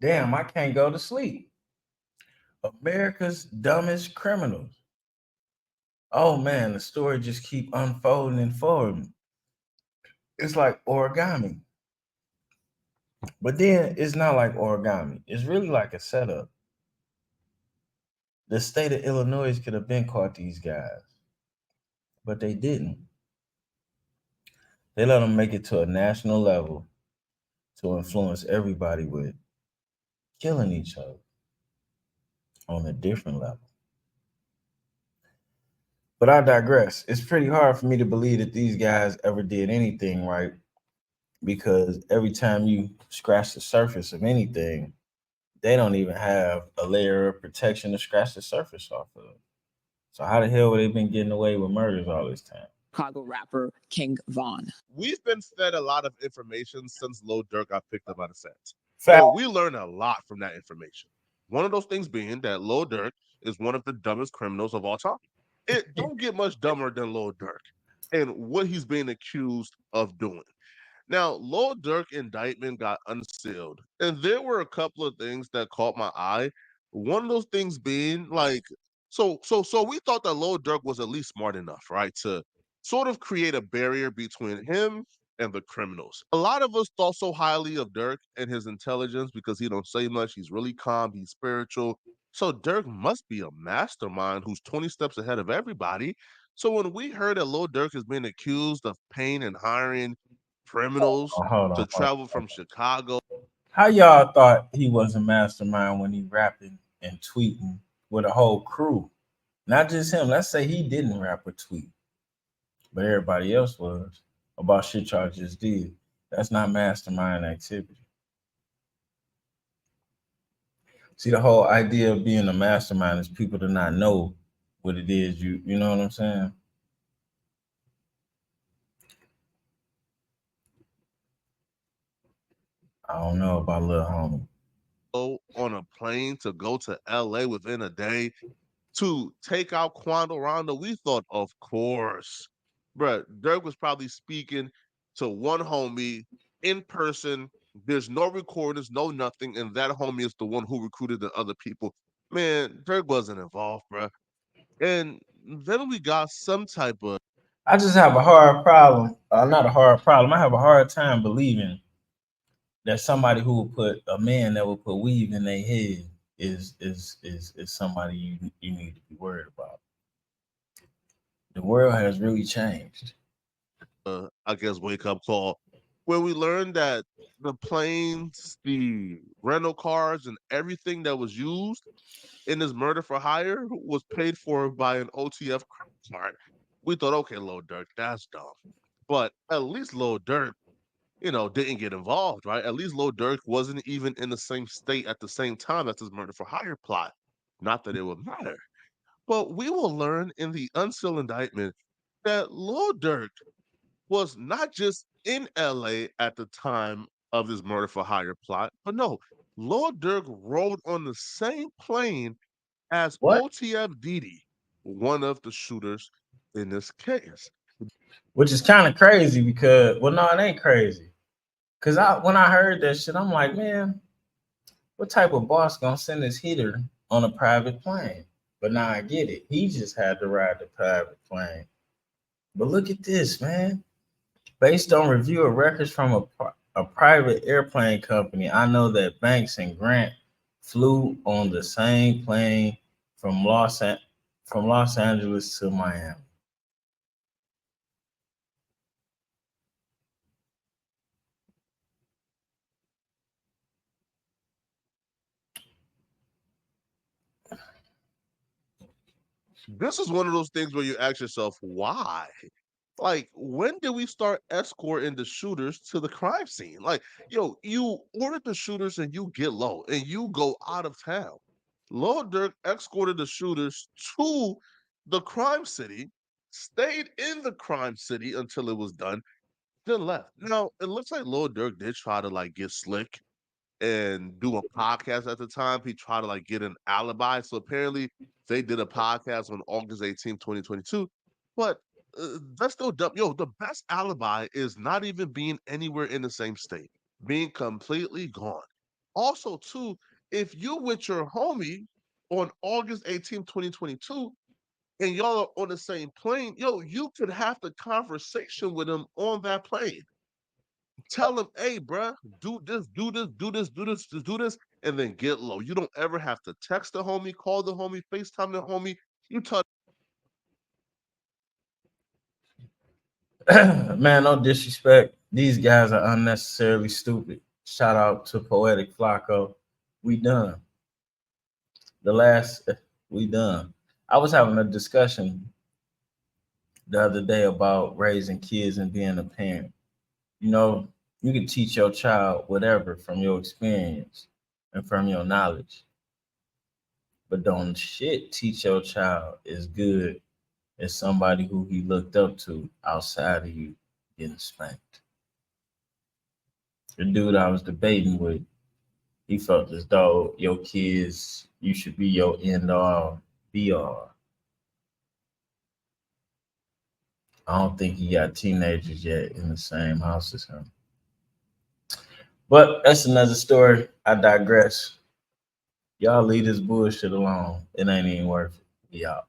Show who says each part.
Speaker 1: Damn, I can't go to sleep. America's dumbest criminals. Oh man, the story just keep unfolding and folding. It's like origami. But then it's not like origami. It's really like a setup. The state of Illinois could have been caught these guys, but they didn't. They let them make it to a national level to influence everybody with killing each other on a different level. But I digress. It's pretty hard for me to believe that these guys ever did anything right because every time you scratch the surface of anything, they don't even have a layer of protection to scratch the surface off of. So how the hell have they been getting away with murders all this time?
Speaker 2: Chicago rapper King Von.
Speaker 3: We've been fed a lot of information since Lil Durk got picked up by the feds.
Speaker 1: Fact.
Speaker 3: And we learned a lot from that information. One of those things being that Lil Durk is one of the dumbest criminals of all time. It don't get much dumber than Lil Durk and what he's being accused of doing. Now, Lil Durk indictment got unsealed, and there were a couple of things that caught my eye. One of those things being like, so we thought that Lil Durk was at least smart enough, right, to sort of create a barrier between him and the criminals. A lot of us thought so highly of Dirk and his intelligence because he don't say much. He's really calm. He's spiritual. So Dirk must be a mastermind who's 20 steps ahead of everybody. So when we heard that Lil Durk is being accused of paying and hiring criminals
Speaker 1: Oh, hold
Speaker 3: to
Speaker 1: on, hold
Speaker 3: travel
Speaker 1: on.
Speaker 3: from Chicago.
Speaker 1: How y'all thought he was a mastermind when he rapping and tweeting with a whole crew? Not just him. Let's say he didn't rap or tweet, but everybody else was about shit y'all just did. That's not mastermind activity. See, the whole idea of being a mastermind is people to not know what it is. You know what I'm saying? I don't know about little homie.
Speaker 3: On a plane to go to LA within a day to take out Quando Rondo, we thought, of course. Bruh, Dirk was probably speaking to one homie in person. There's no recordings, no nothing, and that homie is the one who recruited the other people. Man, Dirk wasn't involved, bruh. And then we got some type of
Speaker 1: I just have a hard problem. Not a hard problem. I have a hard time believing that somebody who would put a man that would put weave in their head is somebody you need to be worried about. The world has really changed.
Speaker 3: I guess, wake up call where we learned that the planes, the rental cars, and everything that was used in this murder for hire was paid for by an OTF credit card. We thought, okay, Lil Durk, that's dumb. But at least Lil Durk, didn't get involved, right? At least Lil Durk wasn't even in the same state at the same time as this murder for hire plot. Not that it would matter. But we will learn in the unsealed indictment that Lil Durk was not just in LA at the time of this murder for hire plot, but no, Lord Durk rode on the same plane as
Speaker 1: What?
Speaker 3: OTF Didi, one of the shooters in this case.
Speaker 1: Which is kind of crazy because well, no, it ain't crazy. Cause when I heard that shit, I'm like, man, what type of boss gonna send his hitter on a private plane? But now I get it. He just had to ride the private plane. But look at this, man. Based on review of records from a private airplane company, I know that Banks and Grant flew on the same plane from from Los Angeles to Miami.
Speaker 3: This is one of those things where you ask yourself, why? Like, when did we start escorting the shooters to the crime scene? Like, you ordered the shooters and you get low and you go out of town. Lord Durk escorted the shooters to the crime city, stayed in the crime city until it was done, then left. Now, it looks like Lord Durk did try to like get slick and do a podcast at the time. He tried to like get an alibi. So apparently they did a podcast on August 18th, 2022. But that's still dumb. Yo, the best alibi is not even being anywhere in the same state, being completely gone. Also, too, if you with your homie on August 18th, 2022, and y'all are on the same plane, yo, you could have the conversation with him on that plane. Tell him, hey, bruh, do this, do this, do this, do this, just do this, and then get low. You don't ever have to text the homie, call the homie, FaceTime the homie. You tell
Speaker 1: Man, no disrespect. These guys are unnecessarily stupid. Shout out to Poetic Flacco. We done. The last, we done. I was having a discussion the other day about raising kids and being a parent. You know, you can teach your child whatever from your experience and from your knowledge, but don't shit teach your child as good as somebody who he looked up to outside of you getting spanked. The dude I was debating with, he felt as though your kids, you should be your end all be all. I don't think he got teenagers yet in the same house as him. But that's another story. I digress. Y'all leave this bullshit alone. It ain't even worth it. Be out.